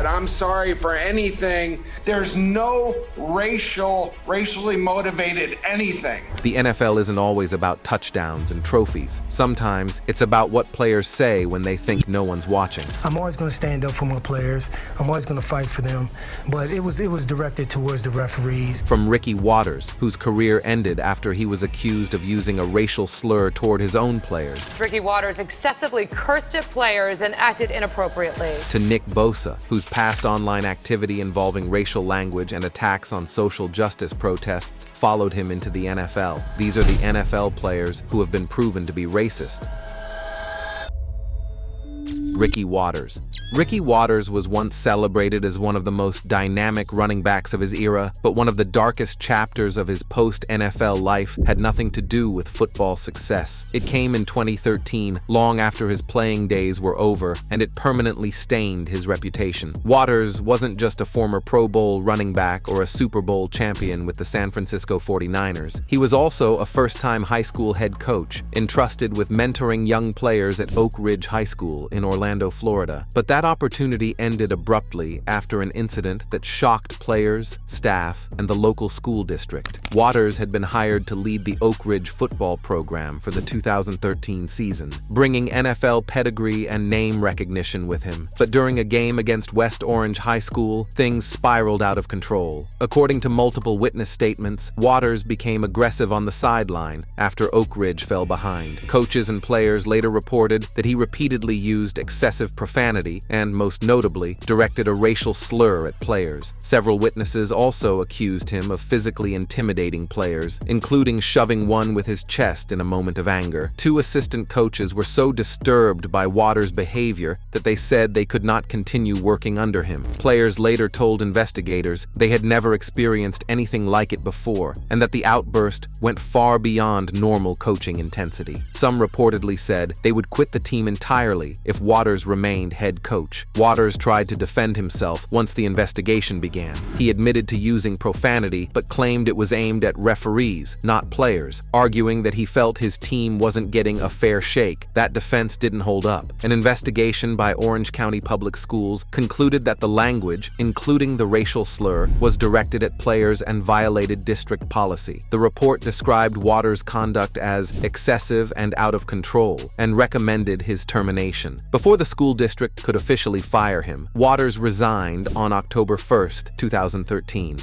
I'm sorry for anything. There's no racially motivated anything. The NFL isn't always about touchdowns and trophies. Sometimes it's about what players say when they think no one's watching. I'm always going to stand up for my players. I'm always going to fight for them. But it was directed towards the referees. From Ricky Watters, whose career ended after he was accused of using a racial slur toward his own players. Ricky Watters excessively cursed at players and acted inappropriately. To Nick Bosa, whose past online activity involving racial language and attacks on social justice protests followed him into the NFL. These are the NFL players who have been proven to be racist. Ricky Watters. Ricky Watters was once celebrated as one of the most dynamic running backs of his era, but one of the darkest chapters of his post-NFL life had nothing to do with football success. It came in 2013, long after his playing days were over, and it permanently stained his reputation. Watters wasn't just a former Pro Bowl running back or a Super Bowl champion with the San Francisco 49ers. He was also a first-time high school head coach, entrusted with mentoring young players at Oak Ridge High School in Orlando, Florida. But that opportunity ended abruptly after an incident that shocked players, staff, and the local school district. Watters had been hired to lead the Oak Ridge football program for the 2013 season, bringing NFL pedigree and name recognition with him. But during a game against West Orange High School, things spiraled out of control. According to multiple witness statements, Watters became aggressive on the sideline after Oak Ridge fell behind. Coaches and players later reported that he repeatedly used excessive profanity and, most notably, directed a racial slur at players. Several witnesses also accused him of physically intimidating players, including shoving one with his chest in a moment of anger. Two assistant coaches were so disturbed by Watters' behavior that they said they could not continue working under him. Players later told investigators they had never experienced anything like it before, and that the outburst went far beyond normal coaching intensity. Some reportedly said they would quit the team entirely if Watters remained head coach. Watters tried to defend himself once the investigation began. He admitted to using profanity, but claimed it was aimed at referees, not players, arguing that he felt his team wasn't getting a fair shake. That defense didn't hold up. An investigation by Orange County Public Schools concluded that the language, including the racial slur, was directed at players and violated district policy. The report described Watters' conduct as excessive and out of control, and recommended his termination. Before the school district could officially fire him, Watters resigned on October 1st, 2013.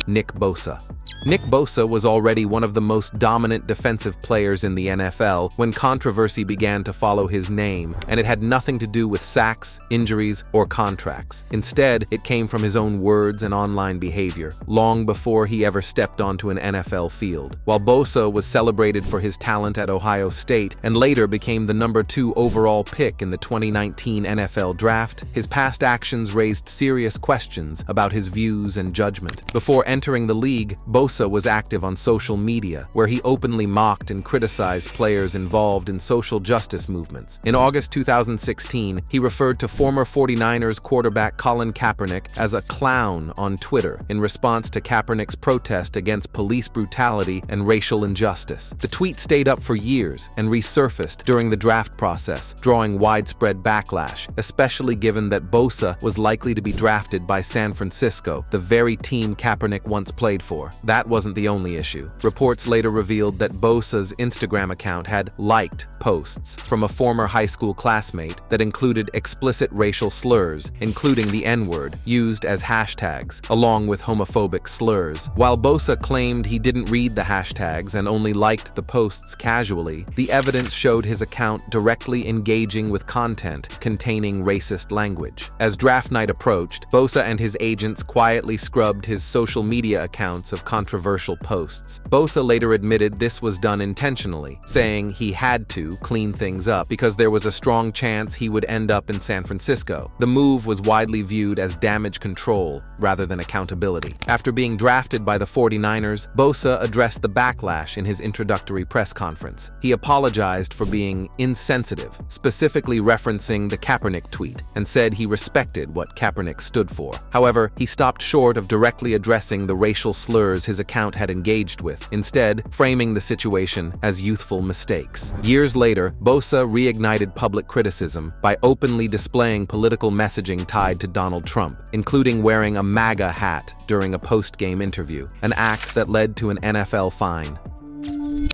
Nick Bosa. Nick Bosa was already one of the most dominant defensive players in the NFL when controversy began to follow his name, and it had nothing to do with sacks, injuries, or contracts. Instead, it came from his own words and online behavior, long before he ever stepped onto an NFL field. While Bosa was celebrated for his talent at Ohio State and later became the number 2 overall pick in the 2019 NFL Draft, his past actions raised serious questions about his views and judgment. Before entering the league, Bosa was active on social media, where he openly mocked and criticized players involved in social justice movements. In August 2016, he referred to former 49ers quarterback Colin Kaepernick as a clown on Twitter in response to Kaepernick's protest against police brutality and racial injustice. The tweet stayed up for years and resurfaced during the draft process, drawing widespread backlash, especially given that Bosa was likely to be drafted by San Francisco, the very team Kaepernick once played for. That wasn't the only issue. Reports later revealed that Bosa's Instagram account had liked posts from a former high school classmate that included explicit racial slurs, including the N-word, used as hashtags, along with homophobic slurs. While Bosa claimed he didn't read the hashtags and only liked the posts casually, the evidence showed his account directly engaging with content containing racist language. As draft night approached, Bosa and his agents quietly scrubbed his social media accounts of controversial posts. Bosa later admitted this was done intentionally, saying he had to clean things up because there was a strong chance he would end up in San Francisco. The move was widely viewed as damage control rather than accountability. After being drafted by the 49ers, Bosa addressed the backlash in his introductory press conference. He apologized for being insensitive, specifically referencing the Kaepernick tweet, and said he respected what Kaepernick stood for. However, he stopped short of directly addressing the racial slurs followers his account had engaged with, instead framing the situation as youthful mistakes. Years later, Bosa reignited public criticism by openly displaying political messaging tied to Donald Trump, including wearing a MAGA hat during a post-game interview, an act that led to an NFL fine.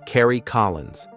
Kerry Collins.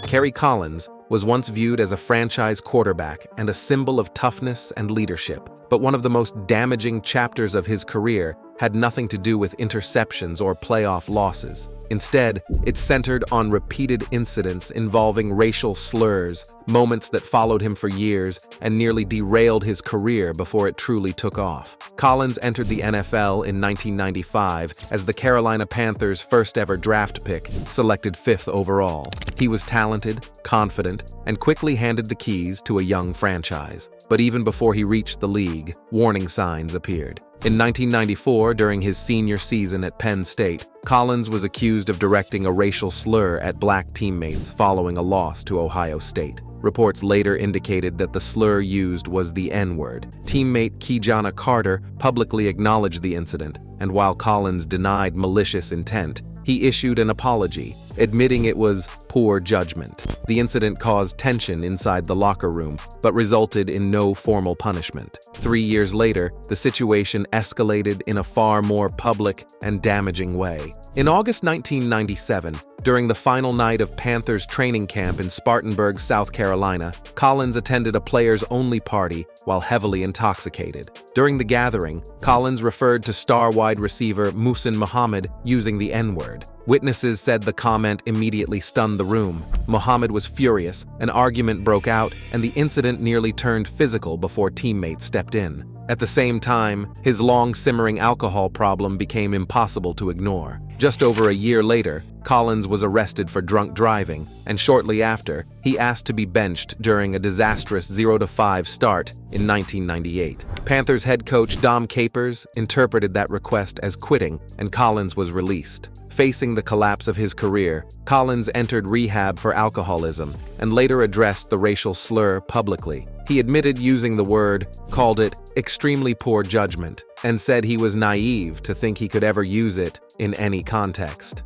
Kerry Collins was once viewed as a franchise quarterback and a symbol of toughness and leadership, but one of the most damaging chapters of his career had nothing to do with interceptions or playoff losses. Instead, it centered on repeated incidents involving racial slurs, moments that followed him for years and nearly derailed his career before it truly took off. Collins entered the NFL in 1995 as the Carolina Panthers' first-ever draft pick, selected 5th overall. He was talented, confident, and quickly handed the keys to a young franchise. But even before he reached the league, warning signs appeared. In 1994, during his senior season at Penn State, Collins was accused of directing a racial slur at black teammates following a loss to Ohio State. Reports later indicated that the slur used was the N-word. Teammate Keyjana Carter publicly acknowledged the incident, and while Collins denied malicious intent, he issued an apology, admitting it was poor judgment. The incident caused tension inside the locker room, but resulted in no formal punishment. 3 years later, the situation escalated in a far more public and damaging way. In August 1997, during the final night of Panthers training camp in Spartanburg, South Carolina, Collins attended a players-only party while heavily intoxicated. During the gathering, Collins referred to star wide receiver Muhsin Muhammad using the N-word. Witnesses said the comment immediately stunned the room. Muhammad was furious, an argument broke out, and the incident nearly turned physical before teammates stepped in. At the same time, his long-simmering alcohol problem became impossible to ignore. Just over a year later, Collins was arrested for drunk driving, and shortly after, he asked to be benched during a disastrous 0-5 start in 1998. Panthers head coach Dom Capers interpreted that request as quitting, and Collins was released. Facing the collapse of his career, Collins entered rehab for alcoholism and later addressed the racial slur publicly. He admitted using the word, called it extremely poor judgment, and said he was naive to think he could ever use it in any context.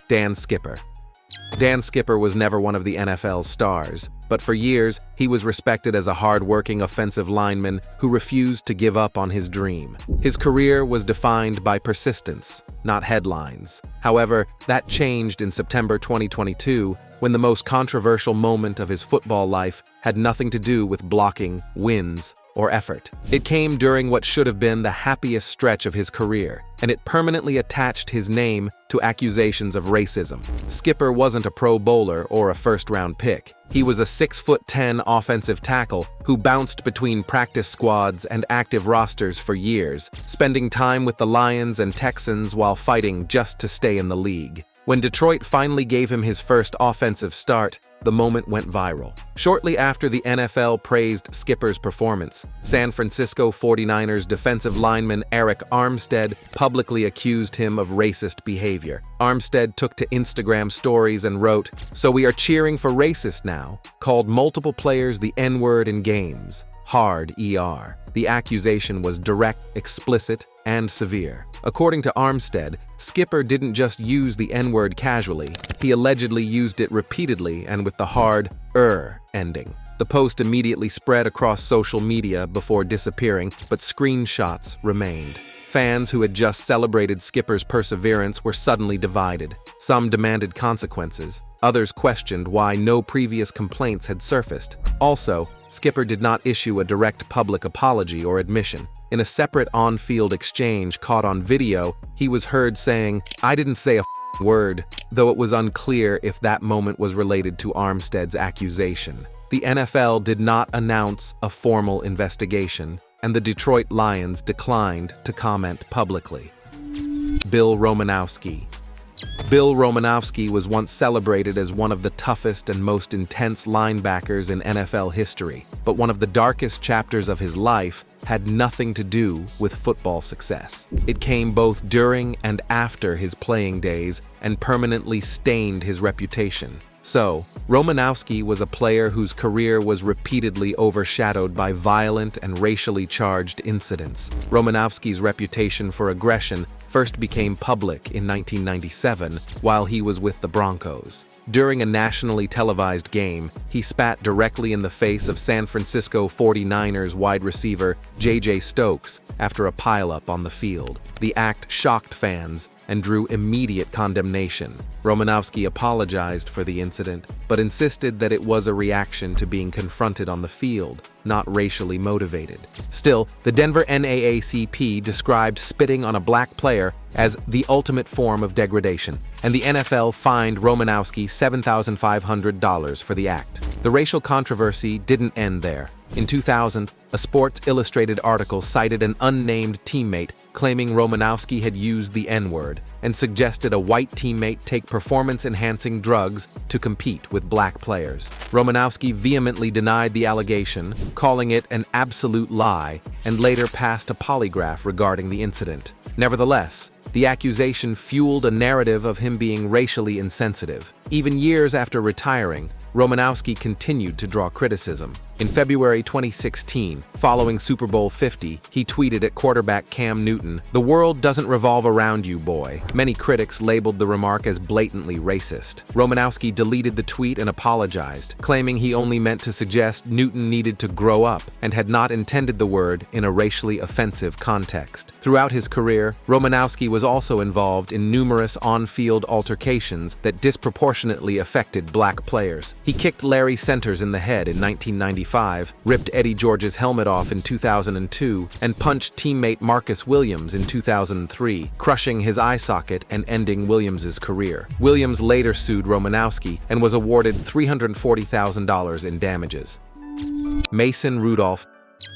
Dan Skipper. Dan Skipper was never one of the NFL's stars, but for years, he was respected as a hard-working offensive lineman who refused to give up on his dream. His career was defined by persistence, not headlines. However, that changed in September 2022 when the most controversial moment of his football life had nothing to do with blocking, wins, or effort. It came during what should have been the happiest stretch of his career, and it permanently attached his name to accusations of racism. Skipper wasn't a Pro Bowler or a first-round pick. He was a 6'10" offensive tackle who bounced between practice squads and active rosters for years, spending time with the Lions and Texans while fighting just to stay in the league. When Detroit finally gave him his first offensive start, the moment went viral. Shortly after the NFL praised Skipper's performance, San Francisco 49ers defensive lineman Eric Armstead publicly accused him of racist behavior. Armstead took to Instagram stories and wrote, "So we are cheering for racist now," called multiple players the N-word in games. Hard ER. The accusation was direct, explicit, and severe. According to Armstead, Skipper didn't just use the N-word casually, he allegedly used it repeatedly and with the hard ending. The post immediately spread across social media before disappearing, but screenshots remained. Fans who had just celebrated Skipper's perseverance were suddenly divided. Some demanded consequences. Others questioned why no previous complaints had surfaced. Also, Skipper did not issue a direct public apology or admission. In a separate on-field exchange caught on video, he was heard saying, "I didn't say a word," though it was unclear if that moment was related to Armstead's accusation. The NFL did not announce a formal investigation, and the Detroit Lions declined to comment publicly. Bill Romanowski. Bill Romanowski was once celebrated as one of the toughest and most intense linebackers in NFL history, but one of the darkest chapters of his life had nothing to do with football success. It came both during and after his playing days and permanently stained his reputation. So, Romanowski was a player whose career was repeatedly overshadowed by violent and racially charged incidents. Romanowski's reputation for aggression first became public in 1997 while he was with the Broncos. During a nationally televised game, he spat directly in the face of San Francisco 49ers wide receiver J.J. Stokes after a pileup on the field. The act shocked fans and drew immediate condemnation. Romanowski apologized for the incident, but insisted that it was a reaction to being confronted on the field, not racially motivated. Still, the Denver NAACP described spitting on a black player as the ultimate form of degradation, and the NFL fined Romanowski $7,500 for the act. The racial controversy didn't end there. In 2000, a Sports Illustrated article cited an unnamed teammate claiming Romanowski had used the N-word and suggested a white teammate take performance-enhancing drugs to compete with black players. Romanowski vehemently denied the allegation, calling it an absolute lie, and later passed a polygraph regarding the incident. Nevertheless, the accusation fueled a narrative of him being racially insensitive. Even years after retiring, Romanowski continued to draw criticism. In February 2016, following Super Bowl 50, he tweeted at quarterback Cam Newton, "The world doesn't revolve around you, boy." Many critics labeled the remark as blatantly racist. Romanowski deleted the tweet and apologized, claiming he only meant to suggest Newton needed to grow up and had not intended the word in a racially offensive context. Throughout his career, Romanowski was also involved in numerous on-field altercations that disproportionately affected black players. He kicked Larry Centers in the head in 1995, ripped Eddie George's helmet off in 2002, and punched teammate Marcus Williams in 2003, crushing his eye socket and ending Williams's career. Williams later sued Romanowski and was awarded $340,000 in damages. Mason Rudolph.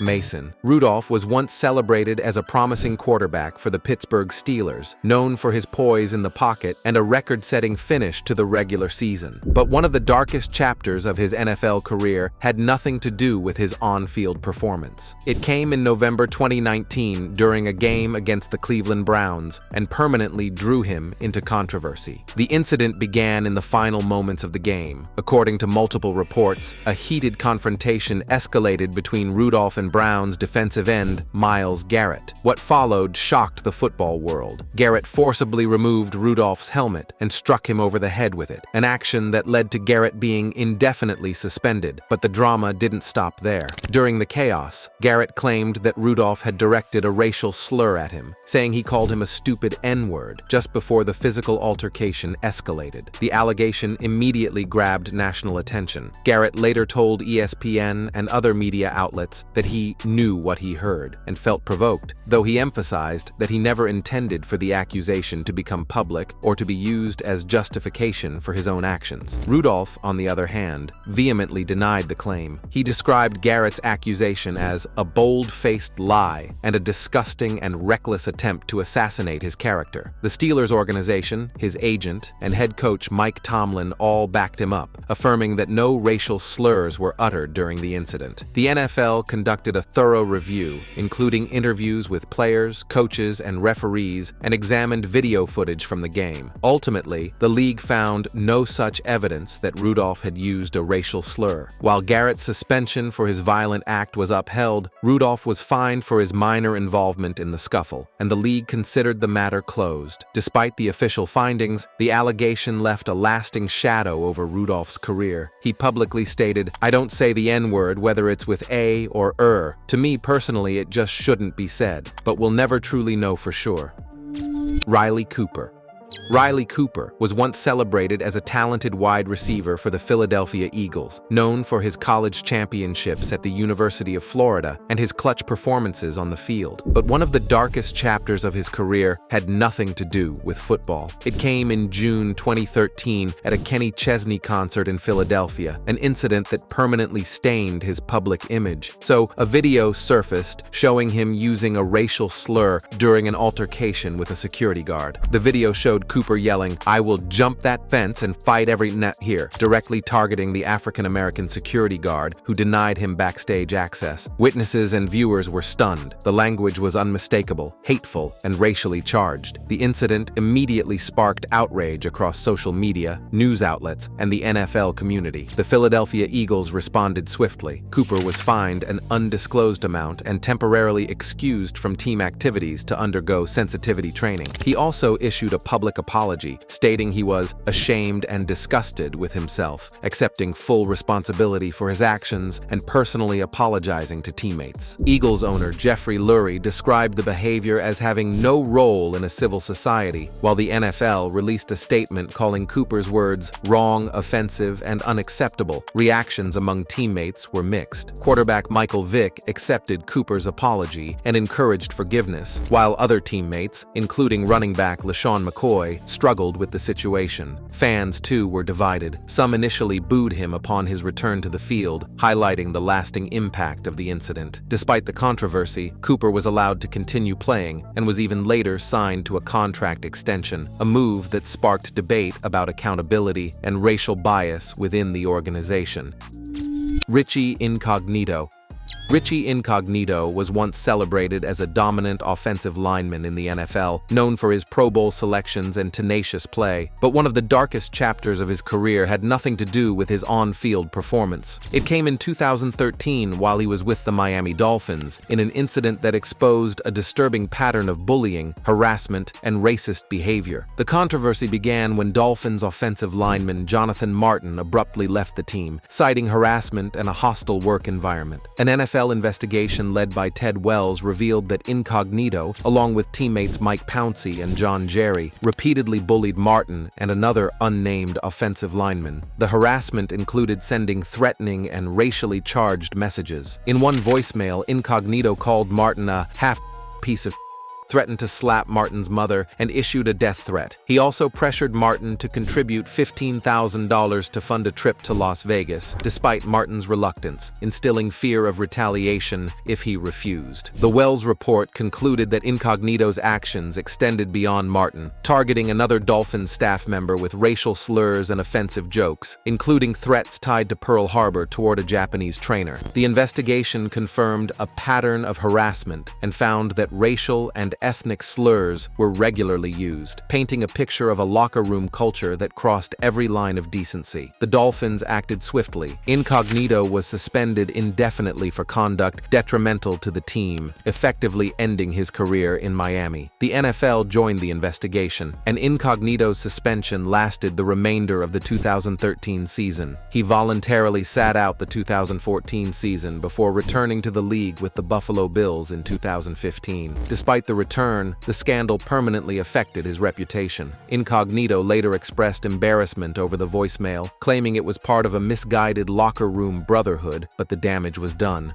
Mason Rudolph was once celebrated as a promising quarterback for the Pittsburgh Steelers, known for his poise in the pocket and a record-setting finish to the regular season. But one of the darkest chapters of his NFL career had nothing to do with his on-field performance. It came in November 2019 during a game against the Cleveland Browns and permanently drew him into controversy. The incident began in the final moments of the game. According to multiple reports, a heated confrontation escalated between Rudolph and Browns defensive end Myles Garrett. What followed shocked the football world. Garrett forcibly removed Rudolph's helmet and struck him over the head with it, an action that led to Garrett being indefinitely suspended, but the drama didn't stop there. During the chaos, Garrett claimed that Rudolph had directed a racial slur at him, saying he called him a stupid N-word just before the physical altercation escalated. The allegation immediately grabbed national attention. Garrett later told ESPN and other media outlets that he knew what he heard and felt provoked, though he emphasized that he never intended for the accusation to become public or to be used as justification for his own actions. Rudolph, on the other hand, vehemently denied the claim. He described Garrett's accusation as a bold-faced lie and a disgusting and reckless attempt to assassinate his character. The Steelers organization, his agent, and head coach Mike Tomlin all backed him up, affirming that no racial slurs were uttered during the incident. The NFL conducted a thorough review, including interviews with players, coaches, and referees, and examined video footage from the game. Ultimately, the league found no such evidence that Rudolph had used a racial slur. While Garrett's suspension for his violent act was upheld, Rudolph was fined for his minor involvement in the scuffle, and the league considered the matter closed. Despite the official findings, the allegation left a lasting shadow over Rudolph's career. He publicly stated, "I don't say the N-word whether it's with A or To me personally, it just shouldn't be said, but we'll never truly know for sure." Riley Cooper. Riley Cooper was once celebrated as a talented wide receiver for the Philadelphia Eagles, known for his college championships at the University of Florida and his clutch performances on the field. But one of the darkest chapters of his career had nothing to do with football. It came in June 2013 at a Kenny Chesney concert in Philadelphia, an incident that permanently stained his public image. So, a video surfaced showing him using a racial slur during an altercation with a security guard. The video showed showed Cooper yelling, "I will jump that fence and fight every net here," directly targeting the African-American security guard who denied him backstage access. Witnesses and viewers were stunned. The language was unmistakable, hateful, and racially charged. The incident immediately sparked outrage across social media, news outlets, and the NFL community. The Philadelphia Eagles responded swiftly. Cooper was fined an undisclosed amount and temporarily excused from team activities to undergo sensitivity training. He also issued a public apology, stating he was ashamed and disgusted with himself, accepting full responsibility for his actions and personally apologizing to teammates. Eagles owner Jeffrey Lurie described the behavior as having no role in a civil society, while the NFL released a statement calling Cooper's words wrong, offensive, and unacceptable. Reactions among teammates were mixed. Quarterback Michael Vick accepted Cooper's apology and encouraged forgiveness, while other teammates, including running back LaShawn McCoy, struggled with the situation. Fans, too, were divided. Some initially booed him upon his return to the field, highlighting the lasting impact of the incident. Despite the controversy, Cooper was allowed to continue playing and was even later signed to a contract extension, a move that sparked debate about accountability and racial bias within the organization. Richie Incognito. Richie Incognito was once celebrated as a dominant offensive lineman in the NFL, known for his Pro Bowl selections and tenacious play, but one of the darkest chapters of his career had nothing to do with his on-field performance. It came in 2013 while he was with the Miami Dolphins, in an incident that exposed a disturbing pattern of bullying, harassment, and racist behavior. The controversy began when Dolphins offensive lineman Jonathan Martin abruptly left the team, citing harassment and a hostile work environment. An NFL investigation led by Ted Wells revealed that Incognito, along with teammates Mike Pouncey and John Jerry, repeatedly bullied Martin and another unnamed offensive lineman. The harassment included sending threatening and racially charged messages. In one voicemail, Incognito called Martin a half piece of threatened to slap Martin's mother, and issued a death threat. He also pressured Martin to contribute $15,000 to fund a trip to Las Vegas, despite Martin's reluctance, instilling fear of retaliation if he refused. The Wells report concluded that Incognito's actions extended beyond Martin, targeting another Dolphins staff member with racial slurs and offensive jokes, including threats tied to Pearl Harbor toward a Japanese trainer. The investigation confirmed a pattern of harassment and found that racial and ethnic slurs were regularly used, painting a picture of a locker room culture that crossed every line of decency. The Dolphins acted swiftly. Incognito was suspended indefinitely for conduct detrimental to the team, effectively ending his career in Miami. The NFL joined the investigation, and Incognito's suspension lasted the remainder of the 2013 season. He voluntarily sat out the 2014 season before returning to the league with the Buffalo Bills in 2015. Despite the return, the scandal permanently affected his reputation. Incognito later expressed embarrassment over the voicemail, claiming it was part of a misguided locker room brotherhood, but the damage was done.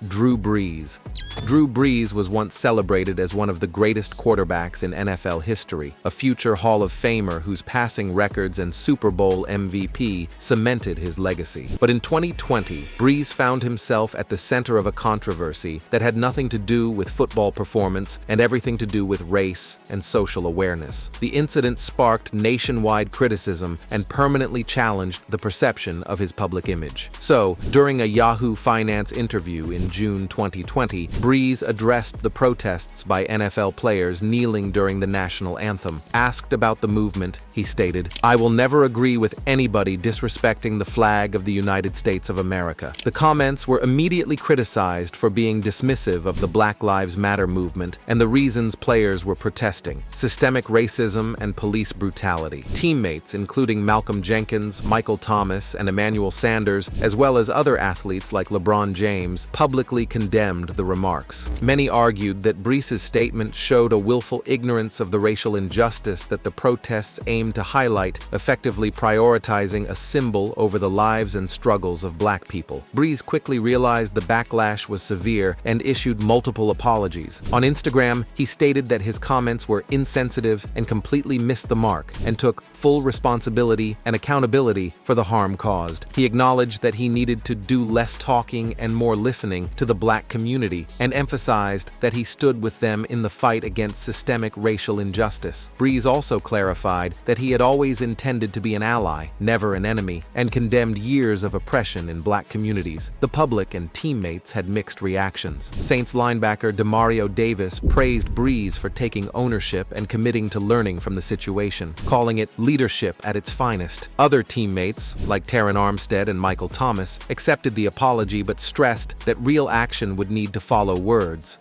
Drew Brees. Drew Brees was once celebrated as one of the greatest quarterbacks in NFL history, a future Hall of Famer whose passing records and Super Bowl MVP cemented his legacy. But in 2020, Brees found himself at the center of a controversy that had nothing to do with football performance and everything to do with race and social awareness. The incident sparked nationwide criticism and permanently challenged the perception of his public image. So, during a Yahoo Finance interview in June 2020, Brees addressed the protests by NFL players kneeling during the national anthem. Asked about the movement, he stated, "I will never agree with anybody disrespecting the flag of the United States of America." The comments were immediately criticized for being dismissive of the Black Lives Matter movement and the reasons players were protesting: systemic racism and police brutality. Teammates, including Malcolm Jenkins, Michael Thomas, and Emmanuel Sanders, as well as other athletes like LeBron James, publicly condemned the remarks. Many argued that Brees' statement showed a willful ignorance of the racial injustice that the protests aimed to highlight, effectively prioritizing a symbol over the lives and struggles of Black people. Brees quickly realized the backlash was severe and issued multiple apologies. On Instagram, he stated that his comments were insensitive and completely missed the mark, and took full responsibility and accountability for the harm caused. He acknowledged that he needed to do less talking and more listening welcoming to the black community and emphasized that he stood with them in the fight against systemic racial injustice. Brees also clarified that he had always intended to be an ally, never an enemy, and condemned years of oppression in black communities. The public and teammates had mixed reactions. Saints linebacker Demario Davis praised Brees for taking ownership and committing to learning from the situation, calling it leadership at its finest. Other teammates, like Taron Armstead and Michael Thomas, accepted the apology but stressed that real action would need to follow words.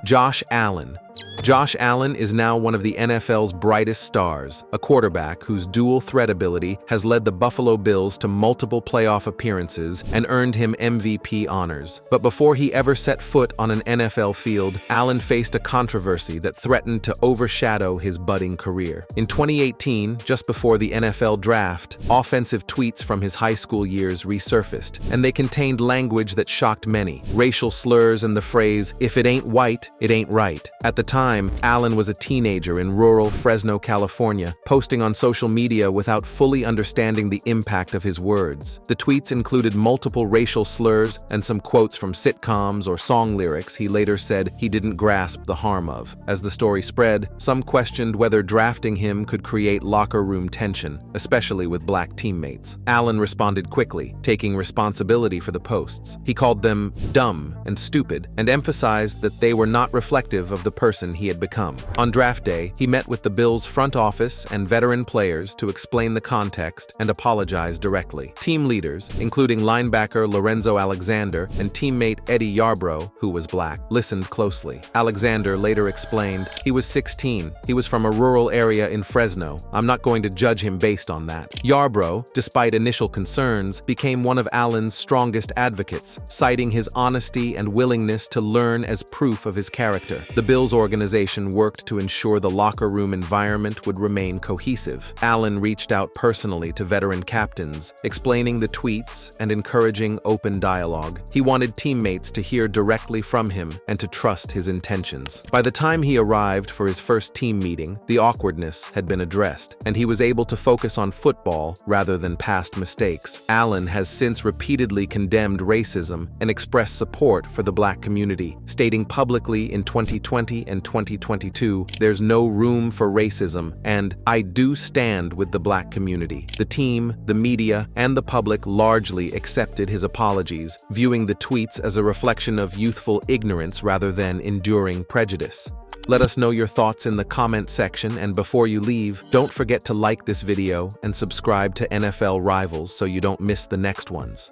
Josh Allen. Josh Allen is now one of the NFL's brightest stars, a quarterback whose dual threat ability has led the Buffalo Bills to multiple playoff appearances and earned him MVP honors. But before he ever set foot on an NFL field, Allen faced a controversy that threatened to overshadow his budding career. In 2018, just before the NFL draft, offensive tweets from his high school years resurfaced, and they contained language that shocked many, racial slurs and the phrase, "If it ain't white, it ain't right." At the time, Allen was a teenager in rural Fresno, California, posting on social media without fully understanding the impact of his words. The tweets included multiple racial slurs and some quotes from sitcoms or song lyrics he later said he didn't grasp the harm of. As the story spread, some questioned whether drafting him could create locker room tension, especially with black teammates. Allen responded quickly, taking responsibility for the posts. He called them dumb and stupid and emphasized that they were not reflective of the person he had become. On draft day, he met with the Bills' front office and veteran players to explain the context and apologize directly. Team leaders, including linebacker Lorenzo Alexander and teammate Eddie Yarbrough, who was black, listened closely. Alexander later explained, "He was 16. He was from a rural area in Fresno. I'm not going to judge him based on that." Yarbrough, despite initial concerns, became one of Allen's strongest advocates, citing his honesty and willingness to learn as proof of his character. The Bills organization worked to ensure the locker room environment would remain cohesive. Allen reached out personally to veteran captains, explaining the tweets and encouraging open dialogue. He wanted teammates to hear directly from him and to trust his intentions. By the time he arrived for his first team meeting, the awkwardness had been addressed, and he was able to focus on football rather than past mistakes. Allen has since repeatedly condemned racism and expressed support for the black community, stating publicly in 2020 and 2022, "There's no room for racism, and I do stand with the black community." The team, the media, and the public largely accepted his apologies, viewing the tweets as a reflection of youthful ignorance rather than enduring prejudice. Let us know your thoughts in the comment section, and before you leave, don't forget to like this video and subscribe to NFL Rivals so you don't miss the next ones.